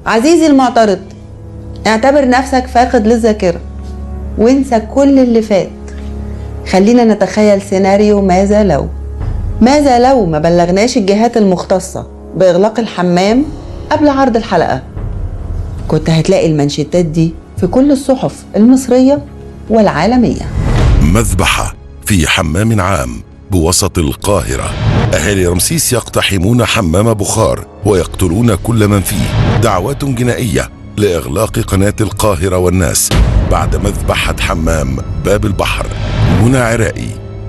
عزيزي المعترض، اعتبر نفسك فاقد للذاكرة وانسى كل اللي فات. خلينا نتخيل سيناريو ماذا لو ما بلغناش الجهات المختصة بإغلاق الحمام قبل عرض الحلقة؟ كنت هتلاقي المانشيتات دي في كل الصحف المصرية والعالمية. مذبحة في حمام عام بوسط القاهرة. أهالي رمسيس يقتحمون حمام بخار ويقتلون كل من فيه. دعوات جنائية لإغلاق قناة القاهرة والناس بعد مذبحة حمام باب البحر. منى عرائي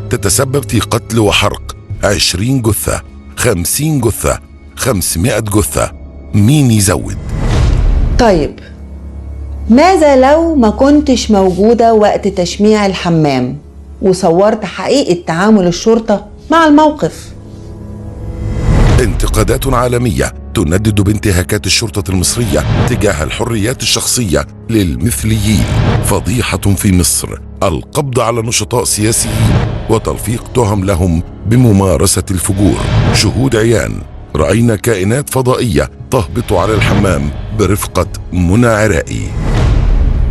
تتسبب في قتل وحرق 20 جثة، 50 جثة، 500 جثة. مين يزود؟ طيب، ماذا لو ما كنتش موجودة وقت تشميع الحمام وصورت حقيقة تعامل الشرطة مع الموقف؟ انتقادات عالمية تندد بانتهاكات الشرطة المصرية تجاه الحريات الشخصية للمثليين. فضيحة في مصر، القبض على نشطاء سياسيين وتلفيق تهم لهم بممارسة الفجور. شهود عيان رأينا كائنات فضائية تهبط على الحمام برفقة منى عرائي.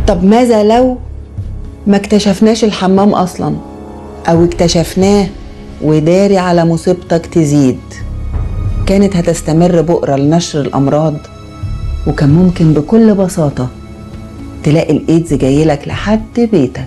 طب ماذا لو ما اكتشفناش الحمام أصلا، أو اكتشفناه وداري على مصيبتك تزيد؟ كانت هتستمر بؤرة لنشر الأمراض، وكان ممكن بكل بساطة تلاقي الإيدز جايلك لحد بيتك.